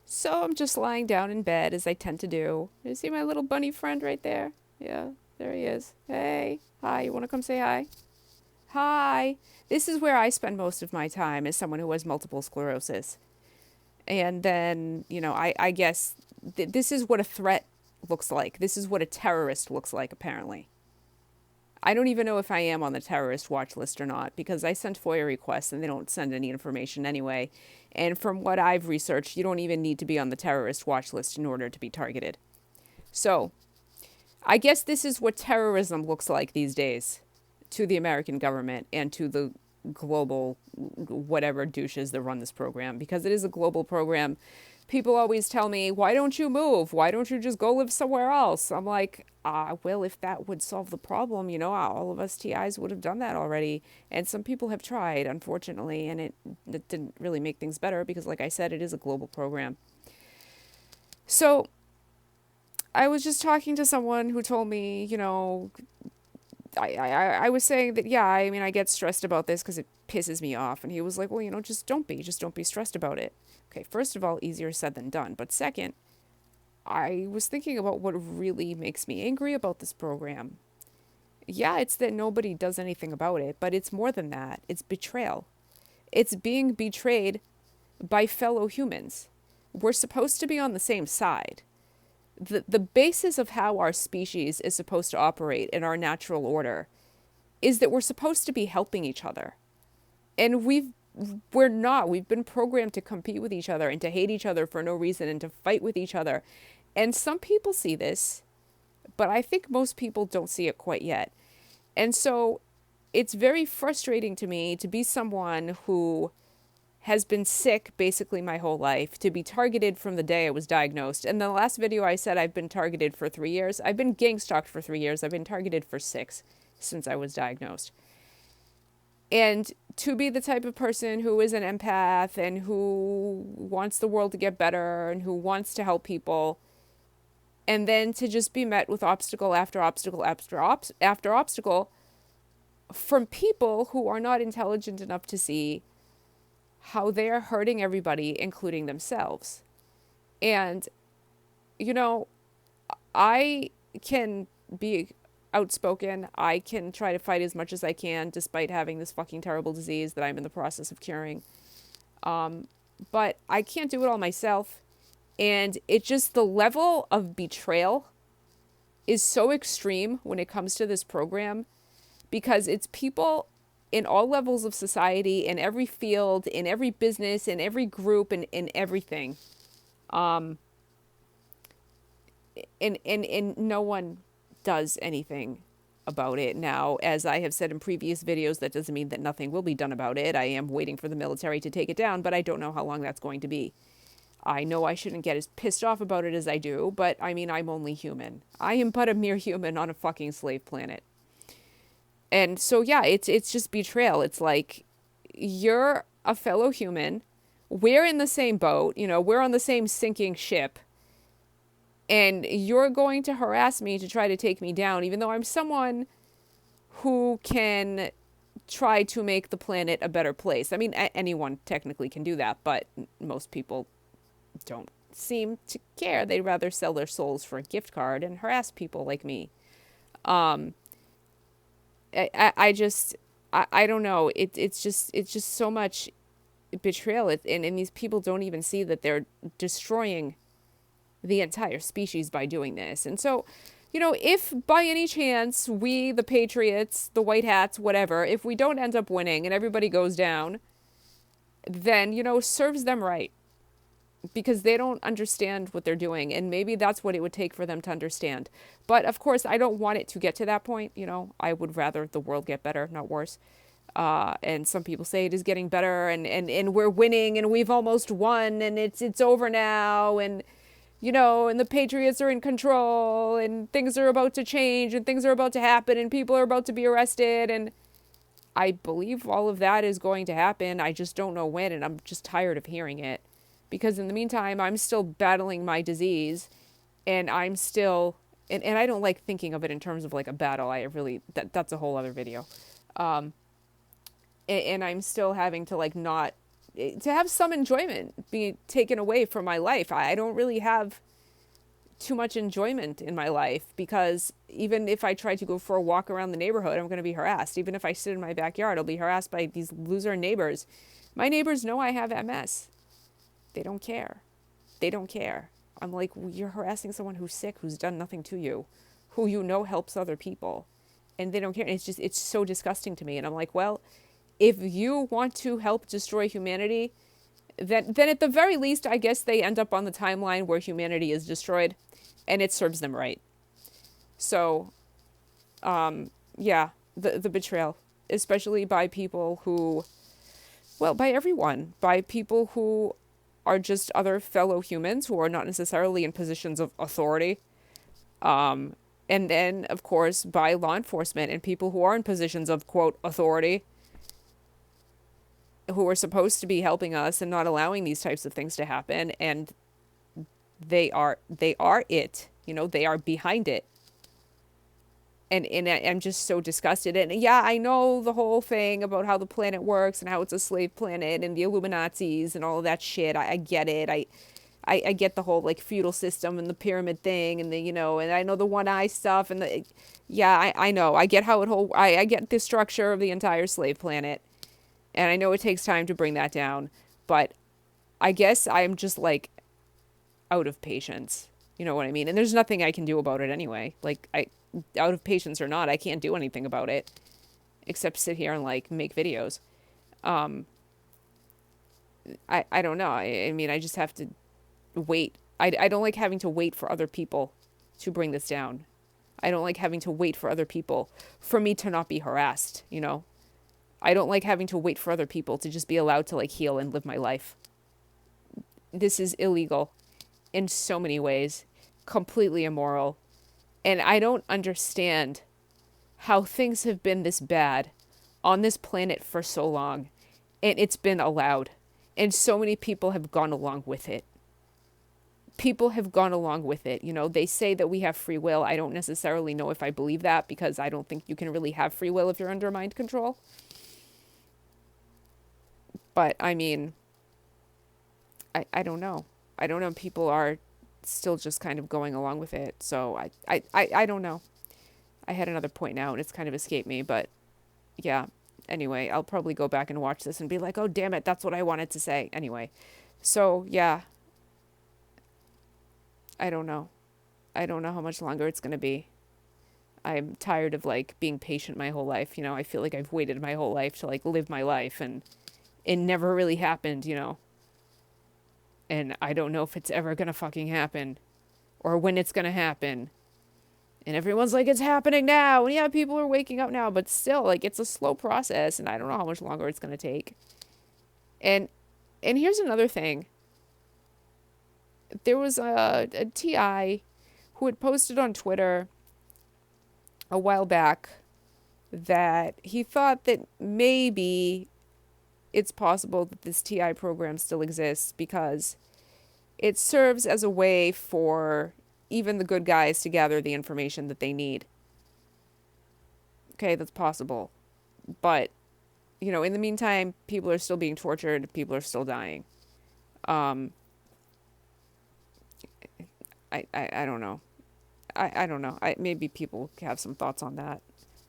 So I'm just lying down in bed as I tend to do. You see my little bunny friend right there? Yeah, there he is. Hey, hi, you want to come say hi? Hi. This is where I spend most of my time as someone who has multiple sclerosis. And then, I guess this is what a threat looks like. This is what a terrorist looks like, apparently. I don't even know if I am on the terrorist watch list or not because I sent FOIA requests and they don't send any information anyway. And from what I've researched, you don't even need to be on the terrorist watch list in order to be targeted. So, I guess this is what terrorism looks like these days to the American government and to the global whatever douches that run this program because it is a global program. People always tell me, why don't you move? Why don't you just go live somewhere else? I'm like, well, if that would solve the problem, all of us TIs would have done that already. And some people have tried, unfortunately, and it didn't really make things better because, like I said, it is a global program. So I was just talking to someone who told me, I was saying that, yeah, I mean, I get stressed about this because it pisses me off. And he was like, well, just don't be stressed about it. Okay, first of all, easier said than done. But second, I was thinking about what really makes me angry about this program. Yeah, it's that nobody does anything about it, but it's more than that. It's betrayal. It's being betrayed by fellow humans. We're supposed to be on the same side. The basis of how our species is supposed to operate in our natural order is that we're supposed to be helping each other. And we're not. We've been programmed to compete with each other and to hate each other for no reason and to fight with each other. And some people see this, but I think most people don't see it quite yet. And so it's very frustrating to me to be someone who has been sick basically my whole life, to be targeted from the day I was diagnosed. In the last video, I said I've been targeted for 3 years. I've been gang stalked for 3 years. I've been targeted for 6 since I was diagnosed. And to be the type of person who is an empath and who wants the world to get better and who wants to help people, and then to just be met with obstacle after obstacle after obstacle from people who are not intelligent enough to see how they are hurting everybody, including themselves. And, I can be outspoken. I can try to fight as much as I can, despite having this fucking terrible disease that I'm in the process of curing. But I can't do it all myself. And it just, the level of betrayal is so extreme when it comes to this program because it's people in all levels of society, in every field, in every business, in every group, and in everything. And no one does anything about it. Now, as I have said in previous videos, that doesn't mean that nothing will be done about it. I am waiting for the military to take it down, but I don't know how long that's going to be. I know I shouldn't get as pissed off about it as I do, but I mean, I'm only human. I am but a mere human on a fucking slave planet. And so, yeah, it's just betrayal. It's like, you're a fellow human. We're in the same boat. We're on the same sinking ship. And you're going to harass me to try to take me down, even though I'm someone who can try to make the planet a better place. I mean, anyone technically can do that, but most people don't seem to care. They'd rather sell their souls for a gift card and harass people like me. I just, I don't know. It's just so much betrayal. And these people don't even see that they're destroying the entire species by doing this. And so, if by any chance we, the patriots, the white hats, whatever, if we don't end up winning and everybody goes down, then, serves them right. Because they don't understand what they're doing. And maybe that's what it would take for them to understand. But of course, I don't want it to get to that point. I would rather the world get better, not worse. And some people say it is getting better and we're winning and we've almost won and it's over now. And, and the Patriots are in control and things are about to change and things are about to happen and people are about to be arrested. And I believe all of that is going to happen. I just don't know when. And I'm just tired of hearing it. Because in the meantime, I'm still battling my disease and I'm still, and I don't like thinking of it in terms of like a battle. That's a whole other video. And I'm still having to like not to have some enjoyment be taken away from my life. I don't really have too much enjoyment in my life, because even if I try to go for a walk around the neighborhood, I'm going to be harassed. Even if I sit in my backyard, I'll be harassed by these loser neighbors. My neighbors know I have MS. They don't care. They don't care. I'm like, you're harassing someone who's sick, who's done nothing to you, who you know helps other people, and they don't care. And it's so disgusting to me. And I'm like, well, if you want to help destroy humanity, then at the very least, I guess they end up on the timeline where humanity is destroyed, and it serves them right. So, yeah, the betrayal, especially by people who, well, by everyone, by people who are just other fellow humans who are not necessarily in positions of authority. And then, of course, by law enforcement and people who are in positions of, quote, authority, who are supposed to be helping us and not allowing these types of things to happen. And they are it, they are behind it. And I'm just so disgusted. And yeah, I know the whole thing about how the planet works and how it's a slave planet and the Illuminatis and all of that shit. I get it. I get the whole like feudal system and the pyramid thing and the, and I know the one eye stuff and I know. I get how I get the structure of the entire slave planet. And I know it takes time to bring that down, but I guess I'm just like out of patience. You know what I mean? And there's nothing I can do about it anyway. Like, out of patience or not, I can't do anything about it except sit here and like make videos. I don't know. I mean, I just have to wait. I don't like having to wait for other people to bring this down. I don't like having to wait for other people for me to not be harassed, I don't like having to wait for other people to just be allowed to like heal and live my life. This is illegal in so many ways, completely immoral. And I don't understand how things have been this bad on this planet for so long, and it's been allowed. And so many people have gone along with it. People have gone along with it. They say that we have free will. I don't necessarily know if I believe that, because I don't think you can really have free will if you're under mind control. But, I mean, I don't know. I don't know. People are still just kind of going along with it. So, I don't know. I had another point now, and it's kind of escaped me. But, yeah. Anyway, I'll probably go back and watch this and be like, oh, damn it, that's what I wanted to say. Anyway. So, yeah. I don't know. I don't know how much longer it's going to be. I'm tired of, like, being patient my whole life. I feel like I've waited my whole life to, like, live my life, and it never really happened, And I don't know if it's ever gonna fucking happen. Or when it's gonna happen. And everyone's like, it's happening now. And yeah, people are waking up now. But still, like, it's a slow process. And I don't know how much longer it's gonna take. And here's another thing. There was a TI who had posted on Twitter a while back that he thought that maybe it's possible that this TI program still exists because it serves as a way for even the good guys to gather the information that they need. Okay, that's possible. But, in the meantime, people are still being tortured. People are still dying. I don't know. I don't know. Maybe people have some thoughts on that,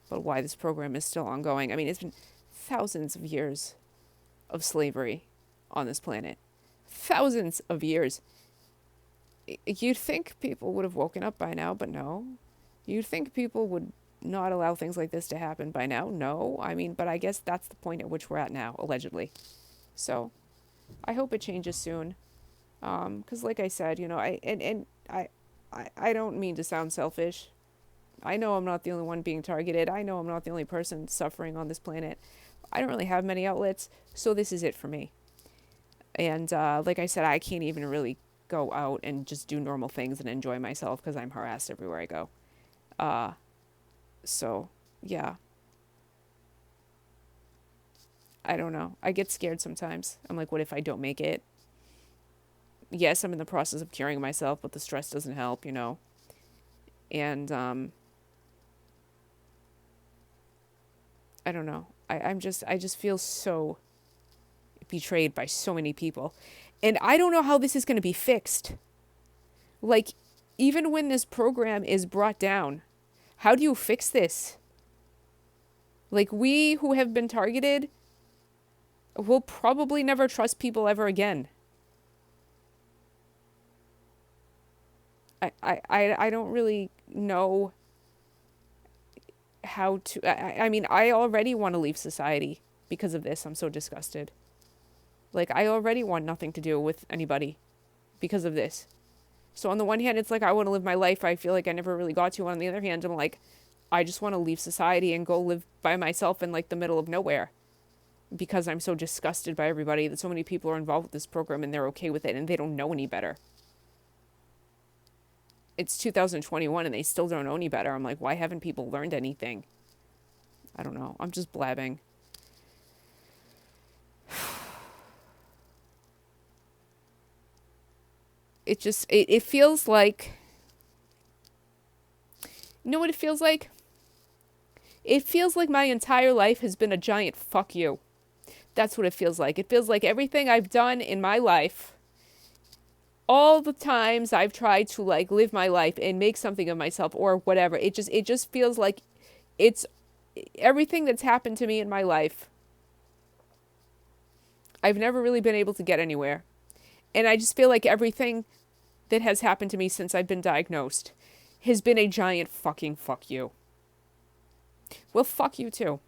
but why this program is still ongoing. I mean, it's been thousands of years of slavery on this planet. Thousands of years. You'd think people would have woken up by now, but no. You'd think people would not allow things like this to happen by now. No. I mean, but I guess that's the point at which we're at now, allegedly. So, I hope it changes soon. Because like I said, I don't mean to sound selfish. I know I'm not the only one being targeted. I know I'm not the only person suffering on this planet. I don't really have many outlets, so this is it for me. And like I said, I can't even really go out and just do normal things and enjoy myself because I'm harassed everywhere I go. So, yeah. I don't know. I get scared sometimes. I'm like, what if I don't make it? Yes, I'm in the process of curing myself, but the stress doesn't help, And, I don't know. I just feel so betrayed by so many people. And I don't know how this is going to be fixed. Like, even when this program is brought down, how do you fix this? Like, we who have been targeted will probably never trust people ever again. I don't really know how to... I mean, I already want to leave society because of this. I'm so disgusted. Like, I already want nothing to do with anybody because of this. So on the one hand, it's like I want to live my life. I feel like I never really got to. On the other hand, I'm like, I just want to leave society and go live by myself in like the middle of nowhere. Because I'm so disgusted by everybody that so many people are involved with this program and they're okay with it and they don't know any better. It's 2021 and they still don't know any better. I'm like, why haven't people learned anything? I don't know. I'm just blabbing. It feels like... You know what it feels like? It feels like my entire life has been a giant fuck you. That's what it feels like. It feels like everything I've done in my life, all the times I've tried to like live my life and make something of myself or whatever, it just feels like it's everything that's happened to me in my life. I've never really been able to get anywhere. And I just feel like everything that has happened to me since I've been diagnosed has been a giant fucking fuck you. Well, fuck you too.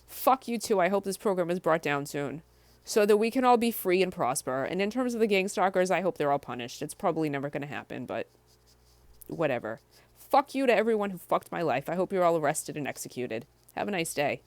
Fuck you too. I hope this program is brought down soon so that we can all be free and prosper. And in terms of the gang stalkers, I hope they're all punished. It's probably never going to happen, but whatever. Fuck you to everyone who fucked my life. I hope you're all arrested and executed. Have a nice day.